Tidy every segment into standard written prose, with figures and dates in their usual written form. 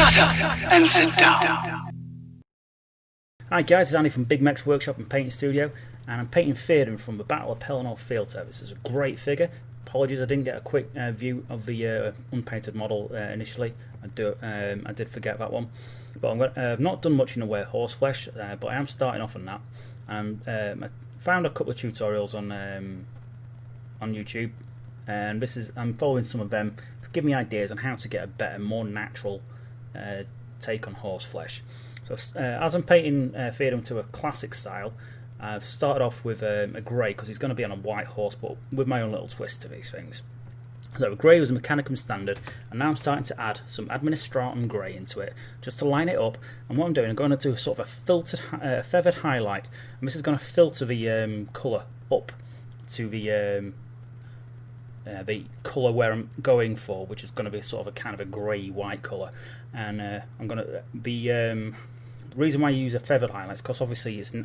Shut up and sit down. Hi guys, it's Andy from Bigmeks Workshop and Painting Studio, and I'm painting Theoden from the Battle of Pelennor Field Service. This is a great figure. Apologies I didn't get a quick view of the unpainted model initially. I did forget that one. But I've not done much in the way of horse flesh, but I am starting off on that. I found a couple of tutorials on YouTube, and I'm following some of them to give me ideas on how to get a better, more natural take on horse flesh. So as I'm painting Theoden to a classic style, I've started off with a grey because he's going to be on a white horse, but with my own little twist to these things. So grey was a Mechanicum standard, and now I'm starting to add some Administratum grey into it, just to line it up. And what I'm doing, I'm going to do sort of a filtered, feathered highlight, and this is going to filter the colour up to the colour where I'm going for, which is going to be sort of a kind of a grey-white colour. And I'm going to the reason why I use a feathered highlight is because obviously it's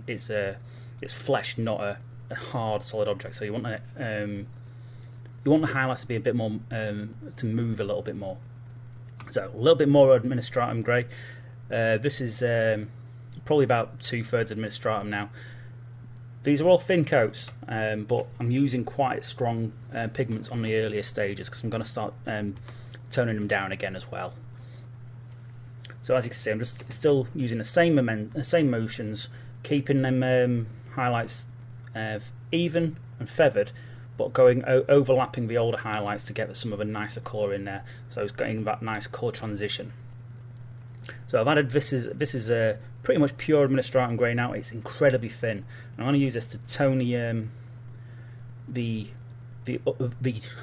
flesh, not a hard solid object. So you want the highlights to be a bit more to move a little bit more. So a little bit more Administratum grey. This is probably about 2/3 Administratum now. These are all thin coats, but I'm using quite strong pigments on the earlier stages because I'm going to start toning them down again as well. So as you can see, I'm just still using the same motions, keeping them highlights even and feathered, but going overlapping the older highlights to get some of a nicer colour in there. So it's getting that nice colour transition. So I've added this is pretty much pure Administratum grey now. It's incredibly thin. And I'm going to use this to tone the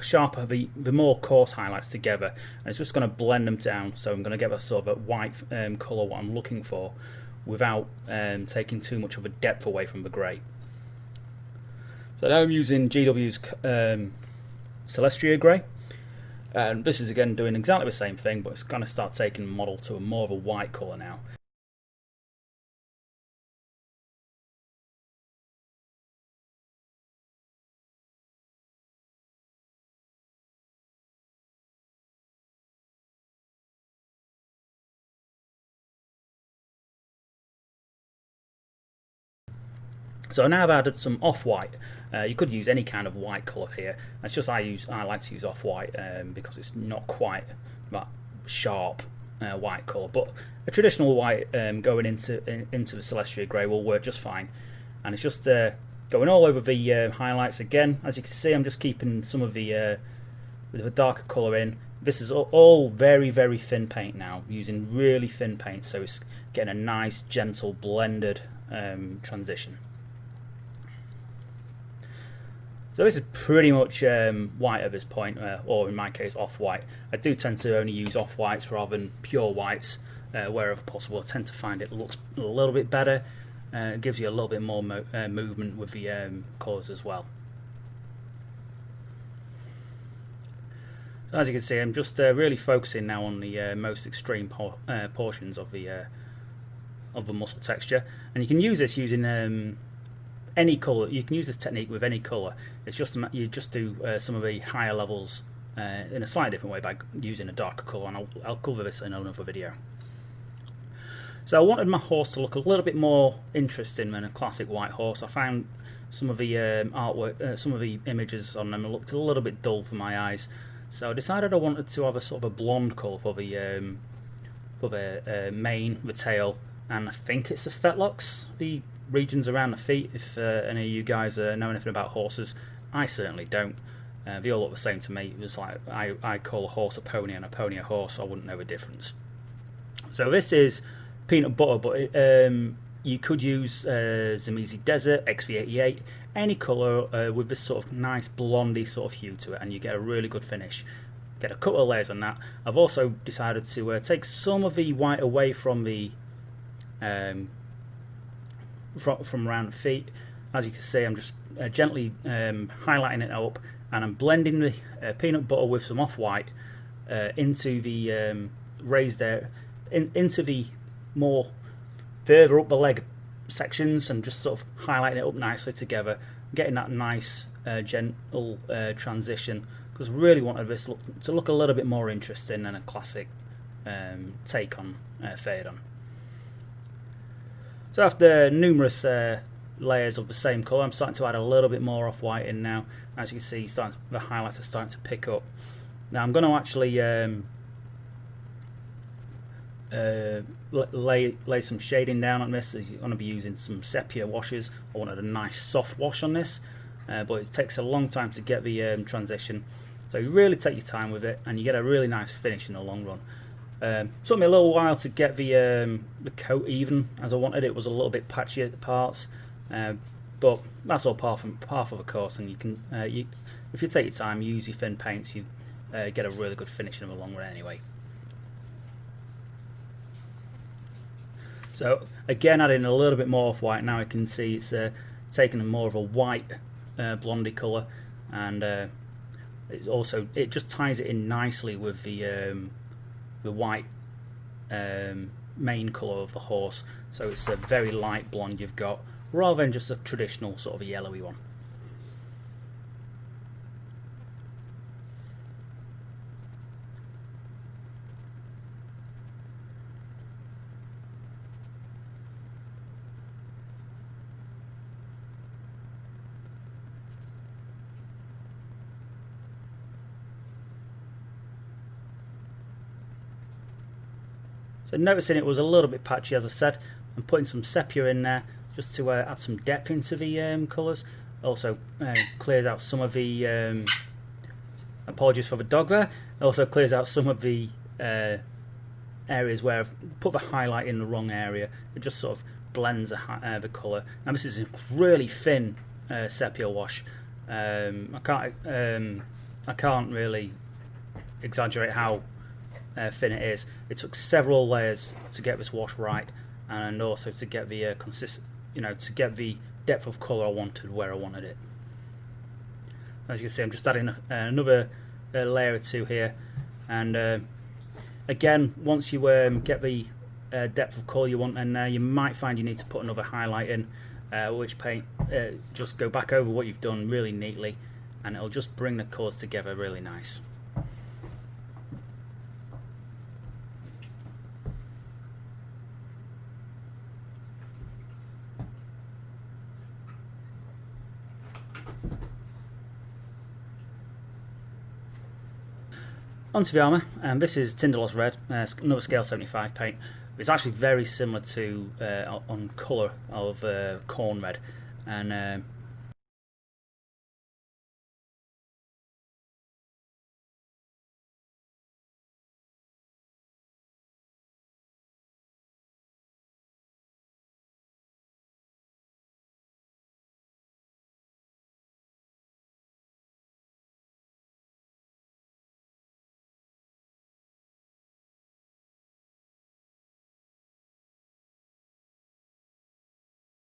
sharper, the more coarse highlights together, and it's just going to blend them down. So I'm going to get a sort of a white colour, what I'm looking for, without taking too much of a depth away from the grey. So now I'm using GW's CELESTRA grey, and this is again doing exactly the same thing, but it's going to start taking the model to more of a white colour now. So now I've added some off-white. You could use any kind of white colour here. It's just I like to use off-white because it's not quite that sharp white colour. But a traditional white going into the CELESTRA grey will work just fine. And it's just going all over the highlights again. As you can see, I'm just keeping some of the darker colour in. This is all very, very thin paint now, using really thin paint, so it's getting a nice, gentle, blended transition. So this is pretty much white at this point, or in my case off-white. I do tend to only use off-whites rather than pure whites, wherever possible. I tend to find it looks a little bit better. It gives you a little bit more movement with the colours as well. So as you can see, I'm just really focusing now on the most extreme portions of the muscle texture, and you can use this using any colour. You can use this technique with any colour. It's just you just do some of the higher levels in a slightly different way by using a darker colour, and I'll cover this in another video. So I wanted my horse to look a little bit more interesting than a classic white horse. I found some of the artwork, some of the images on them looked a little bit dull for my eyes. So I decided I wanted to have a sort of a blonde colour for the mane, the tail, and I think it's the fetlocks, the regions around the feet. If any of you guys know anything about horses, I certainly don't. They all look the same to me. It was like I call a horse a pony and a pony a horse. I wouldn't know the difference. So this is peanut butter, but you could use Zamizi Desert, XV88, any colour with this sort of nice blondie sort of hue to it, and you get a really good finish. Get a couple of layers on that. I've also decided to take some of the white away from the from around the feet. As you can see, I'm just gently highlighting it up, and I'm blending the peanut butter with some off-white into the raised area, into the more further up the leg sections, and just sort of highlighting it up nicely together, getting that nice gentle transition, because I really wanted this to look a little bit more interesting than a classic take on Theoden. So after numerous layers of the same colour, I'm starting to add a little bit more off-white in now. As you can see, the highlights are starting to pick up. Now I'm going to actually lay some shading down on this. You're going to be using some sepia washes. I wanted a nice soft wash on this, but it takes a long time to get the transition. So you really take your time with it, and you get a really nice finish in the long run. Took me a little while to get the coat even as I wanted. It was a little bit patchy at the parts, but that's all part of the course. And you can, if you take your time, use your thin paints, you get a really good finish in the long run anyway. So again, adding a little bit more off white. Now I can see it's taken more of a white blondie colour, and it just ties it in nicely with the white mane colour of the horse. So it's a very light blonde you've got, rather than just a traditional sort of a yellowy one. So noticing it was a little bit patchy, as I said, I'm putting some sepia in there just to add some depth into the colours. Also clears out some of the apologies for the dog there. It also clears out some of the areas where I've put the highlight in the wrong area. It just sort of blends the colour. Now this is a really thin sepia wash. I can't really exaggerate how thin it is. It took several layers to get this wash right, and also to get the to get the depth of colour I wanted where I wanted it. As you can see, I'm just adding another layer or two here, and again, once you get the depth of colour you want, and you might find you need to put another highlight in, which paint just go back over what you've done really neatly, and it'll just bring the colours together really nice. Onto the armour, and this is Tindalos Red, another scale 75 paint. It's actually very similar to on colour of Corn Red, and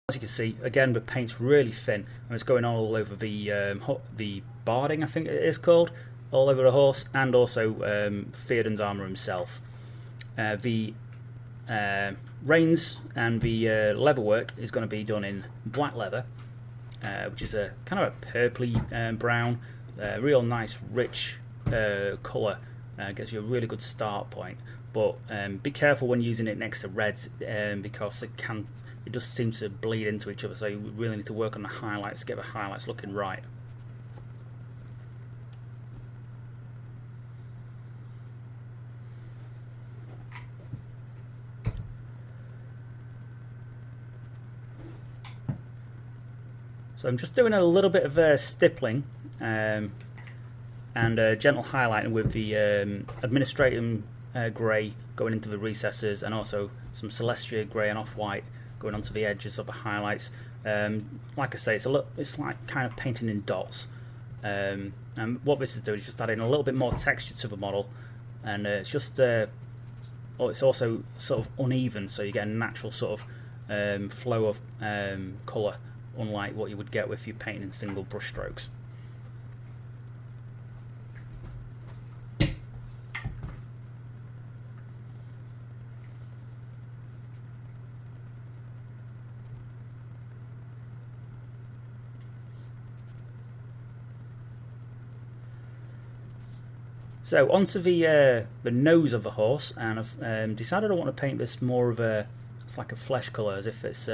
as you can see, again, the paint's really thin, and it's going all over the barding, I think it is called, all over the horse, and also Theoden's armour himself. The reins and the leather work is going to be done in black leather, which is a kind of a purpley brown, real nice rich colour. Gets you a really good start point, but be careful when using it next to reds, because it just seems to bleed into each other, so you really need to work on the highlights to get the highlights looking right. So I'm just doing a little bit of stippling and gentle highlighting with the ADMINISTRATUM grey going into the recesses, and also some CELESTRA grey and off-white going onto the edges of the highlights. Like I say, it's like kind of painting in dots. And what this is doing is just adding a little bit more texture to the model, and it's just it's also sort of uneven, so you get a natural sort of flow of colour, unlike what you would get if you paint in single brush strokes. So onto the nose of the horse, and I've decided I want to paint this more of it's like a flesh colour, as if it's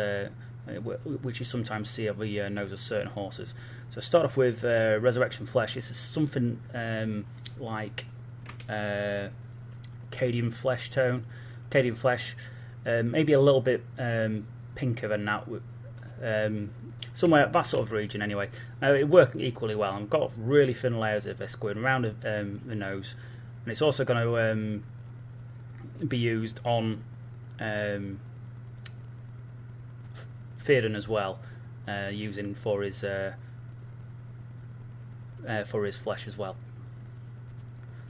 which you sometimes see of the nose of certain horses. So start off with Resurrection Flesh. This is something like Cadian flesh tone, Cadian flesh, maybe a little bit pinker than that. Somewhere that sort of region anyway. It worked equally well. I've got really thin layers of this going around the nose, and it's also going to be used on Theoden as well, using for his flesh as well.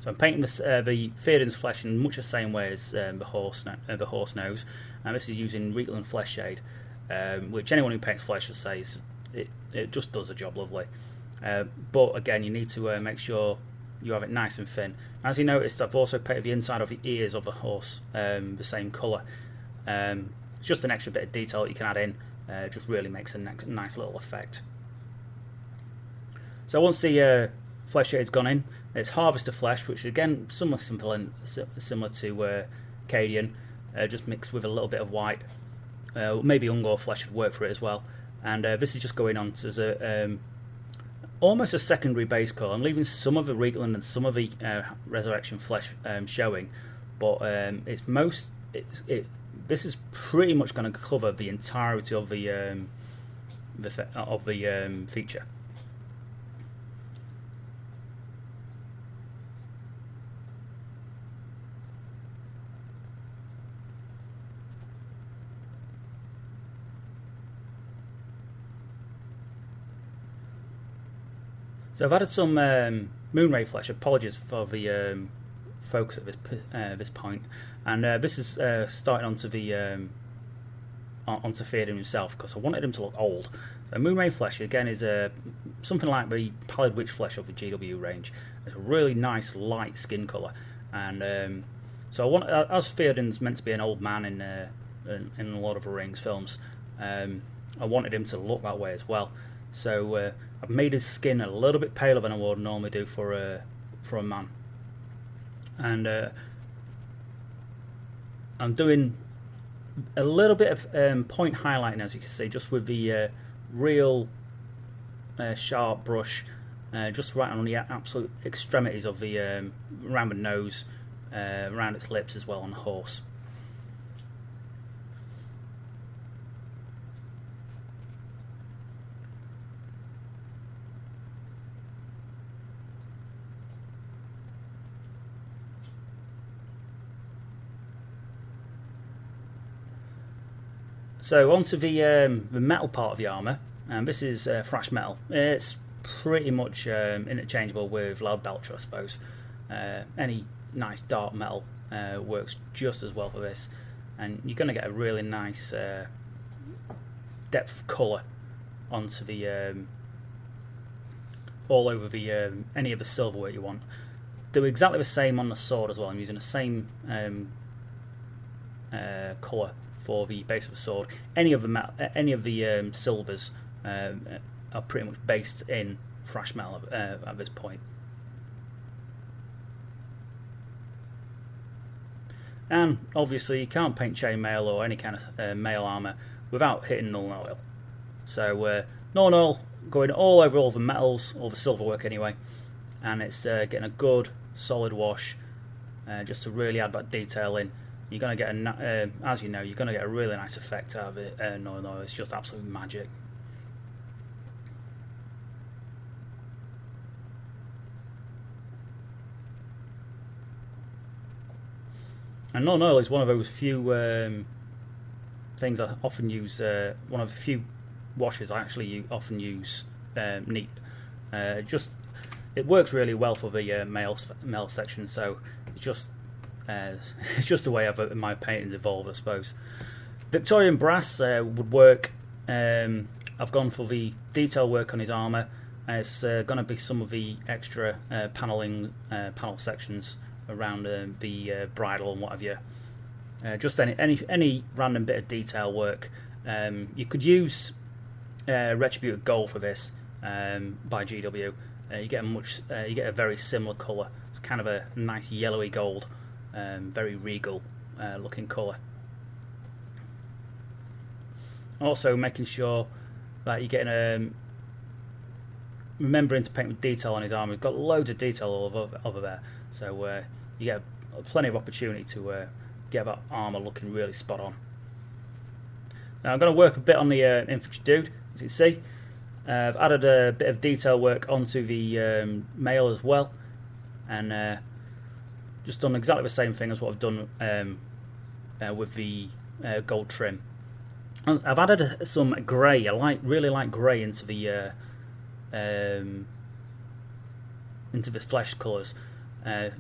So I'm painting the Theoden's flesh in much the same way as the horse nose, and this is using RIEKLAND flesh shade. Which anyone who paints flesh will say it just does the job lovely. But again, you need to make sure you have it nice and thin. As you noticed, I've also painted the inside of the ears of the horse the same colour. It's just an extra bit of detail that you can add in. Just really makes a nice little effect. So once the flesh shade's gone in, it's Harvester Flesh, which again somewhat similar to Cadian, just mixed with a little bit of white. Maybe Ungor flesh would work for it as well, and this is just going on as almost a secondary base colour. I'm leaving some of the RIEKLAND and some of the Resurrection Flesh showing, but this is pretty much going to cover the entirety of the feature. So I've added some Moonray flesh. Apologies for the focus at this point, and this is starting onto Theoden himself, because I wanted him to look old. So Moonray flesh again is something like the Pallid Witch flesh of the GW range. It's a really nice light skin colour, and so I want, as Theoden's meant to be an old man in Lord of the Rings films, I wanted him to look that way as well. So I've made his skin a little bit paler than I would normally do for a man, and I'm doing a little bit of point highlighting, as you can see, just with the real sharp brush, just right on the absolute extremities of the around the nose, around its lips as well on the horse. So onto the metal part of the armour, and this is thrash metal. It's pretty much interchangeable with loud belcher, I suppose. Any nice dark metal works just as well for this, and you're going to get a really nice depth of colour onto the all over the any of the silverware you want. Do exactly the same on the sword as well. I'm using the same colour for the base of the sword. Any of the silvers are pretty much based in thrash metal at this point. And obviously you can't paint chainmail or any kind of mail armour without hitting null and oil. So null and oil going all over all the metals, all the silver work anyway, and it's getting a good solid wash just to really add that detail in. You're going to get as you know, you're going to get a really nice effect out of it. No, it's just absolute magic. And non-oil is one of those few things I often use. One of the few washes I actually often use neat. It works really well for the male section. So it's just the way my paintings evolve, I suppose. Victorian brass would work. I've gone for the detail work on his armour. It's going to be some of the extra panel sections around the bridle and what have you. Just any random bit of detail work. You could use retributed gold for this. by GW, you get a very similar colour. It's kind of a nice yellowy gold, very regal looking colour. Also making sure that you're getting remembering to paint with detail on his arm. He's got loads of detail all over there, so you get plenty of opportunity to get that armour looking really spot on. Now I'm going to work a bit on the infantry dude, as you can see. I've added a bit of detail work onto the mail as well, and just done exactly the same thing as what I've done with the gold trim. I've added some grey. I really like grey into the flesh colours, and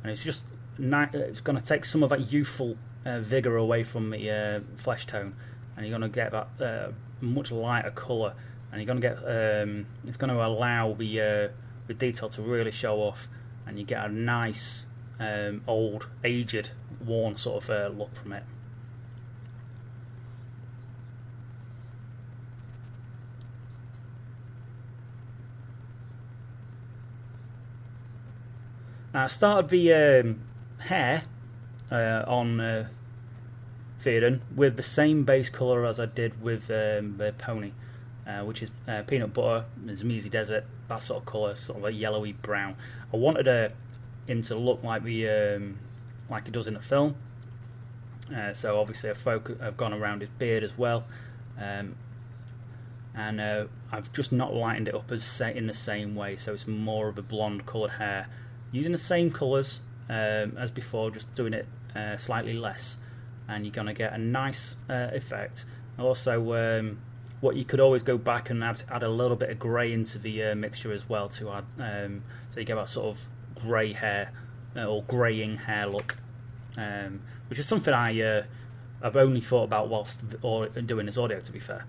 it's just it's going to take some of that youthful vigour away from the flesh tone, and you're going to get that much lighter colour, and you're going to get it's going to allow the detail to really show off, and you get a nice old, aged, worn sort of look from it. I started the hair on Theoden with the same base colour as I did with the pony, which is peanut butter, Zamesi Desert, that sort of colour, sort of a yellowy brown. I wanted him to look like like he does in the film, so obviously I've gone around his beard as well, and I've just not lightened it up in the same way, so it's more of a blonde coloured hair. Using the same colours as before, just doing it slightly less, and you're going to get a nice effect. Also, what you could always go back and add a little bit of grey into the mixture as well to add, so you get that sort of grey hair or greying hair look, which is something I've only thought about whilst doing this audio, to be fair.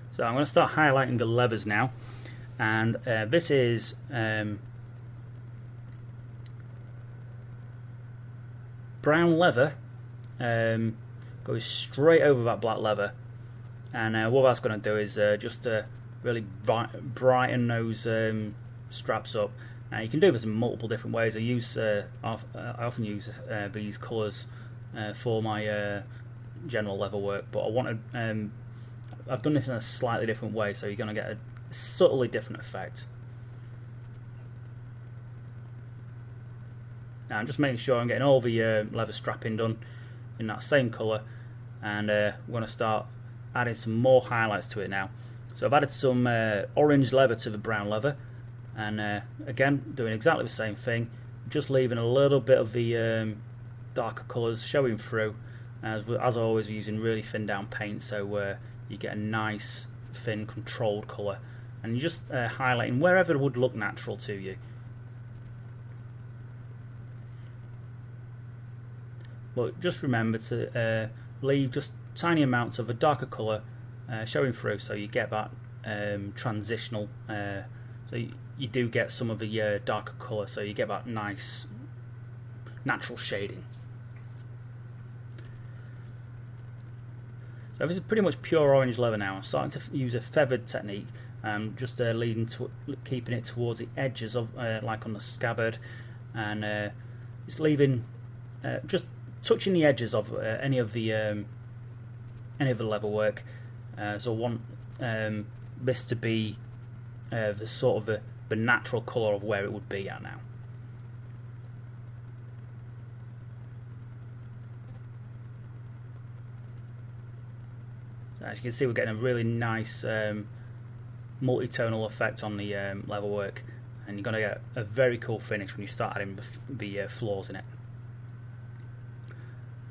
So I'm going to start highlighting the leathers now, and this is brown leather goes straight over that black leather, and what that's going to do is just really brighten those straps up. And you can do this in multiple different ways. I often use these colours for my general leather work, but I wanted I've done this in a slightly different way, so you're going to get a subtly different effect. Now I'm just making sure I'm getting all the leather strapping done in that same colour, and we're going to start adding some more highlights to it now. So I've added some orange leather to the brown leather, and again doing exactly the same thing, just leaving a little bit of the darker colours showing through, as always using really thin down paint, so you get a nice thin controlled colour, and you're just highlighting wherever it would look natural to you. But just remember to leave just tiny amounts of a darker colour showing through, so you get that transitional, so you do get some of the darker colour, so you get that nice natural shading. So this is pretty much pure orange leather now. I'm starting to use a feathered technique, just keeping it towards the edges of, like on the scabbard, and just leaving, just touching the edges of any of the leather work. So I want this to be the sort of the natural colour of where it would be at now. As you can see, we're getting a really nice multi-tonal effect on the leather work, and you're going to get a very cool finish when you start adding the flaws in it.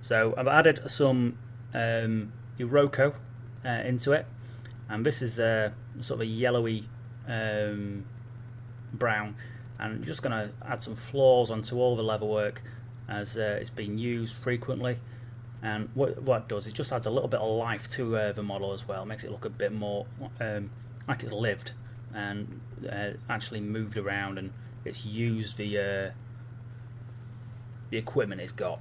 So I've added some Iroko into it, and this is sort of a yellowy brown, and I'm just going to add some flaws onto all the leather work, as it's been used frequently. And what it does, it just adds a little bit of life to the model as well. It makes it look a bit more like it's lived and actually moved around, and it's used the equipment it's got.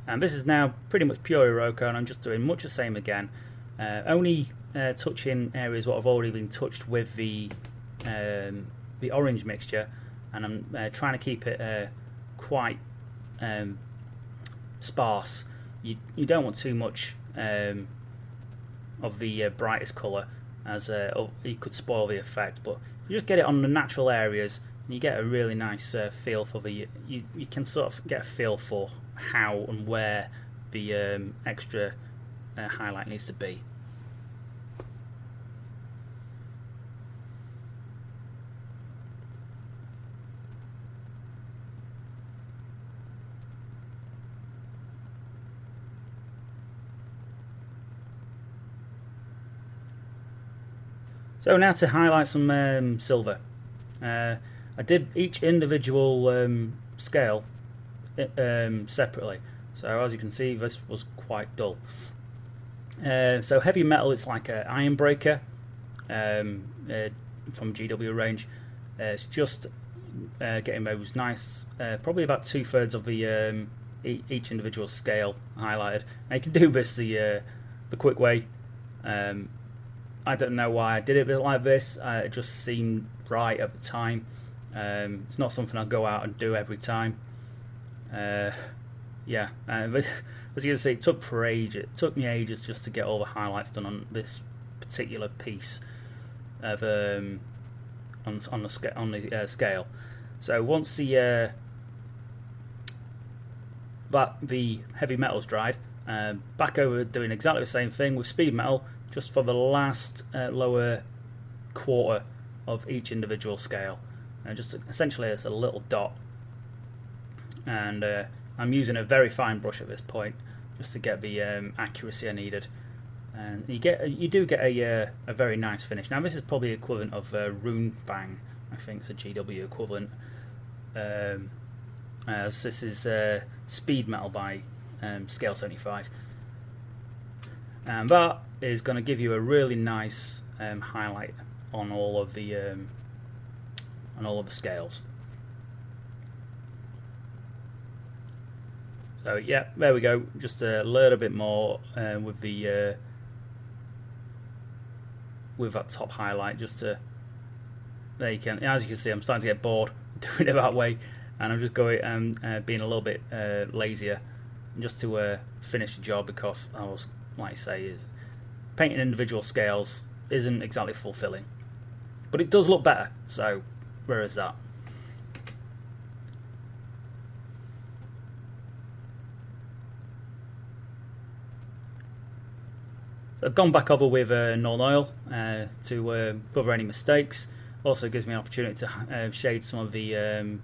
And this is now pretty much pure Iroko, and I'm just doing much the same again, only touching areas what have already been touched with the orange mixture, and I'm trying to keep it quite sparse. You don't want too much of the brightest colour, as you could spoil the effect, but if you just get it on the natural areas, and you get a really nice feel for the you can sort of get a feel for how and where the extra highlight needs to be. So now to highlight some silver. I did each individual scale separately, so as you can see this was quite dull. So heavy metal, it's like an iron breaker from GW range. It's just getting those nice, probably about 2/3 of the each individual scale highlighted. Now you can do this the quick way. I don't know why I did it like this. It just seemed right at the time. It's not something I'll go out and do every time. Yeah, but as you can see, it took me ages just to get all the highlights done on this particular piece of on the scale. So once the heavy metal's dried, back over doing exactly the same thing with speed metal, just for the last lower quarter of each individual scale, and just essentially it's a little dot. And I'm using a very fine brush at this point just to get the accuracy I needed, and you do get a very nice finish. Now this is probably the equivalent of Rune Fang. I think it's a GW equivalent, as this is speed metal by scale 75, and that is going to give you a really nice highlight on all of the scales. So yeah, there we go. Just a little bit more with the with that top highlight. Just to there you can, as you can see, I'm starting to get bored doing it that way, and I'm just going being a little bit lazier, just to finish the job, because I was, like I say, is painting individual scales isn't exactly fulfilling, but it does look better. So where is that? I've gone back over with Northern Oil to cover any mistakes. Also gives me an opportunity to shade some of the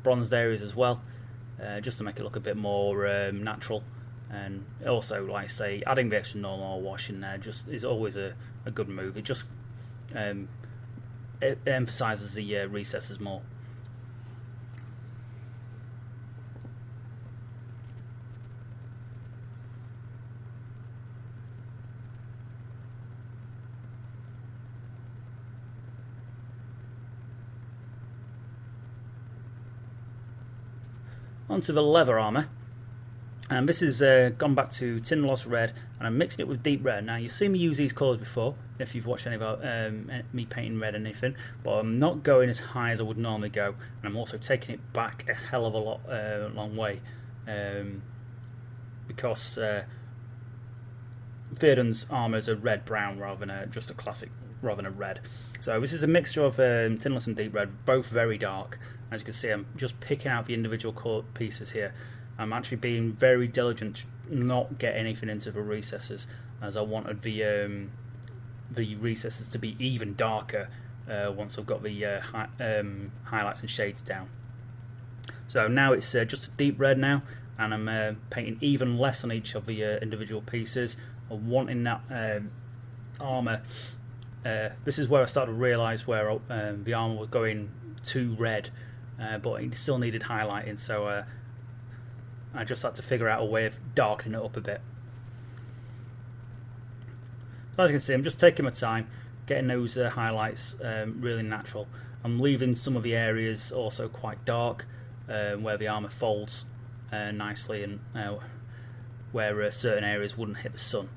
bronzed areas as well, just to make it look a bit more natural. And also, like I say, adding the extra Northern Oil wash in there just is always a good move. It just it emphasises the recesses more. Onto the leather armour, and this is gone back to Tindalos red, and I'm mixing it with deep red. Now you've seen me use these colours before if you've watched any about me painting red or anything, but I'm not going as high as I would normally go, and I'm also taking it back a hell of a long way, because Theoden's armour is a red brown rather than just a classic, rather than a red. So this is a mixture of Tindalos and deep red, both very dark. As you can see, I'm just picking out the individual colour pieces here. I'm actually being very diligent to not get anything into the recesses, as I wanted the recesses to be even darker once I've got the highlights and shades down. So now it's just a deep red now, and I'm painting even less on each of the individual pieces. I'm wanting that armour. This is where I started to realise where the armour was going too red, but it still needed highlighting, so I just had to figure out a way of darkening it up a bit. So as you can see, I'm just taking my time, getting those highlights really natural. I'm leaving some of the areas also quite dark, where the armour folds nicely, and where certain areas wouldn't hit the sun.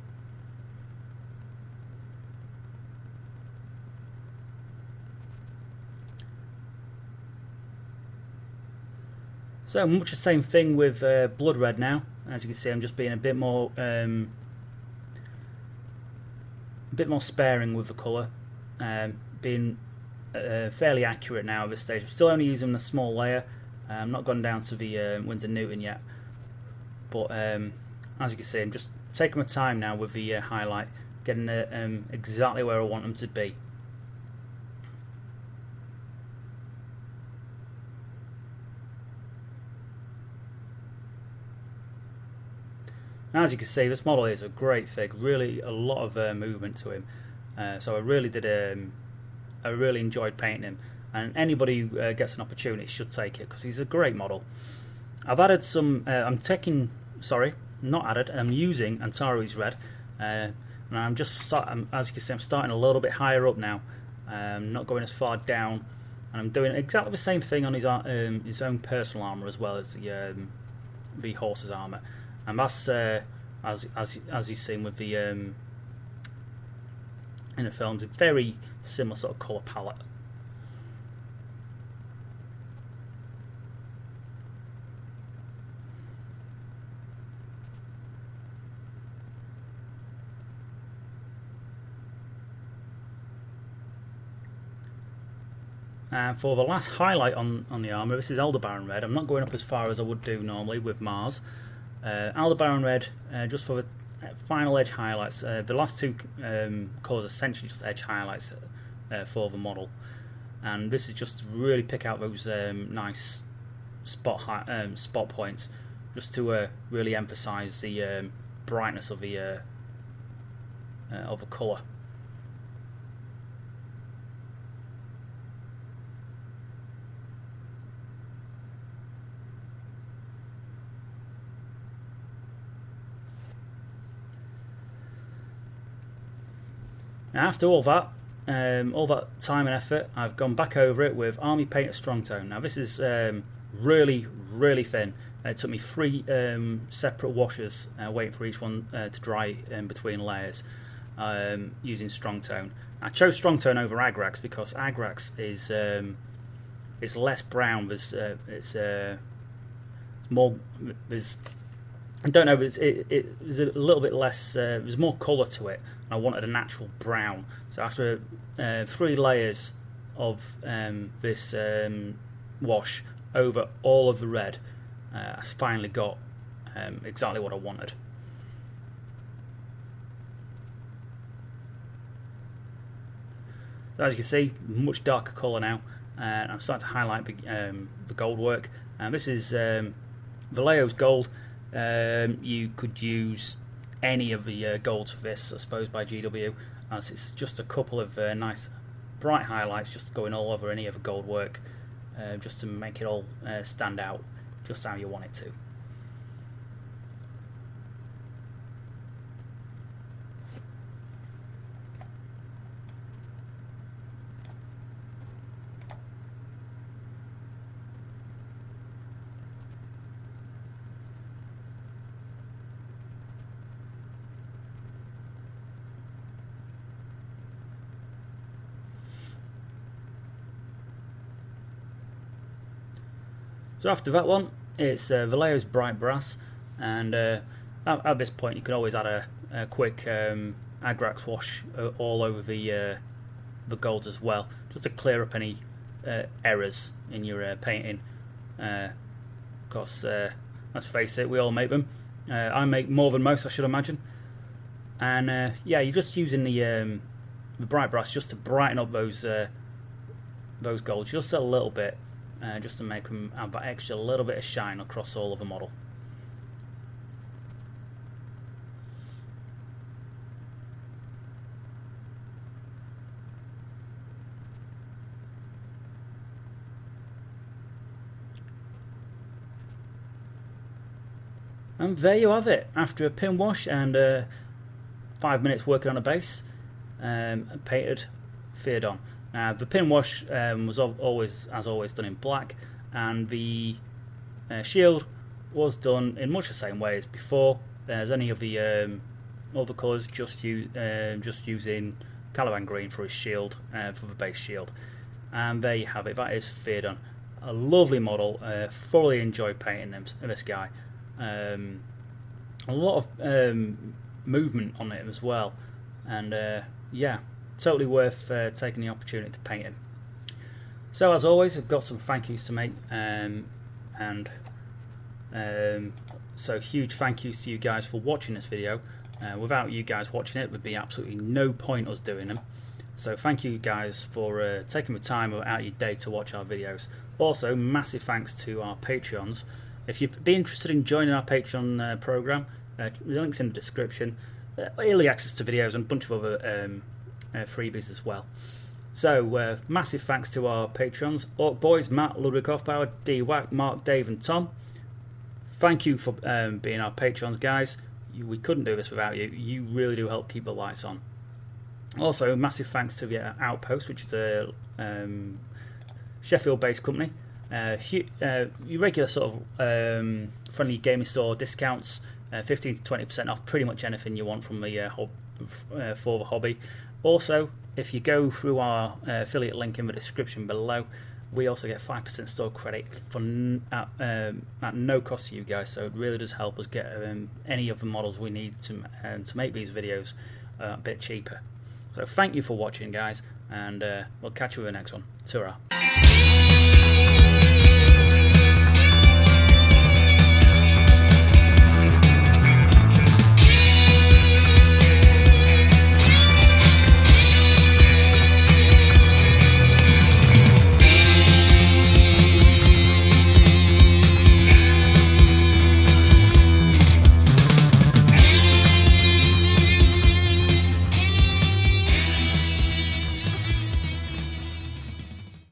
So much the same thing with blood red now. As you can see, I'm just being a bit more sparing with the colour, being fairly accurate now at this stage. I'm still only using a small layer. I'm not gone down to the Winsor Newton yet, but as you can see, I'm just taking my time now with the highlight, getting it exactly where I want them to be. As you can see, this model is a great fig, really a lot of movement to him. So I really enjoyed painting him, and anybody who gets an opportunity should take it because he's a great model. I've added some. I'm using Antares red, and I'm just as you can see, I'm starting a little bit higher up now. Not going as far down, and I'm doing exactly the same thing on his own personal armour as well as the horse's armour. And that's as you've seen with the in the films, a very similar sort of colour palette. And for the last highlight on the armour, this is ALDEBRAN red. I'm not going up as far as I would do normally with Mars. ALDEBRAN red, just for the final edge highlights. The last two colours are essentially just edge highlights for the model, and this is just to really pick out those nice spot points, just to really emphasise the brightness of the colour. Now after all that time and effort, I've gone back over it with Army Paint at Strong Tone. Now this is really, really thin. It took me 3 separate washes, waiting for each one to dry in between layers, using Strong Tone. I chose Strong Tone over Agrax because Agrax is it's less brown. It's more. I don't know. There's a little bit less. There's more colour to it. I wanted a natural brown. So after 3 layers of this wash over all of the red, I finally got exactly what I wanted. So as you can see, much darker colour now, and I'm starting to highlight the gold work. And this is Vallejo's gold. You could use any of the golds for this, I suppose, by GW, as it's just a couple of nice bright highlights just going all over any of the gold work, just to make it all stand out just how you want it to. So after that one, it's Vallejo's Bright Brass, and at this point you can always add a quick Agrax wash all over the golds as well, just to clear up any errors in your painting. Because let's face it, we all make them. I make more than most, I should imagine. And yeah, you're just using the Bright Brass just to brighten up those those golds just a little bit, just to make them have that extra little bit of shine across all of the model. And there you have it. After a pin wash and 5 minutes working on a base, painted Theoden. Now the pin wash was always done in black, and the shield was done in much the same way as before. There's any of the other colours, just using Caliban green for his shield, for the base shield. And there you have it. That is Theoden. A lovely model. Thoroughly enjoyed painting this guy. A lot of movement on it as well, and yeah, totally worth taking the opportunity to paint him. So as always, I've got some thank yous to make, so huge thank yous to you guys for watching this video. Without you guys watching it, there'd be absolutely no point us doing them. So thank you guys for taking the time out your day to watch our videos. Also, massive thanks to our Patreons. If you'd be interested in joining our Patreon program, the link's in the description. Early access to videos and a bunch of other freebies as well. So, massive thanks to our Patrons: Orc Boys, Matt, Ludwig Hofbauer, D-Wack, Mark, Dave and Tom. Thank you for being our Patrons, guys. We couldn't do this without you. You really do help keep the lights on. Also, massive thanks to the Outpost, which is a Sheffield-based company. Your regular sort of friendly gaming store discounts, 15 to 20% off pretty much anything you want from the for the hobby. Also, if you go through our affiliate link in the description below, we also get 5% store credit for at no cost to you guys. So it really does help us get any of the models we need to make these videos a bit cheaper. So thank you for watching, guys, and we'll catch you in the next one. Ta-ra.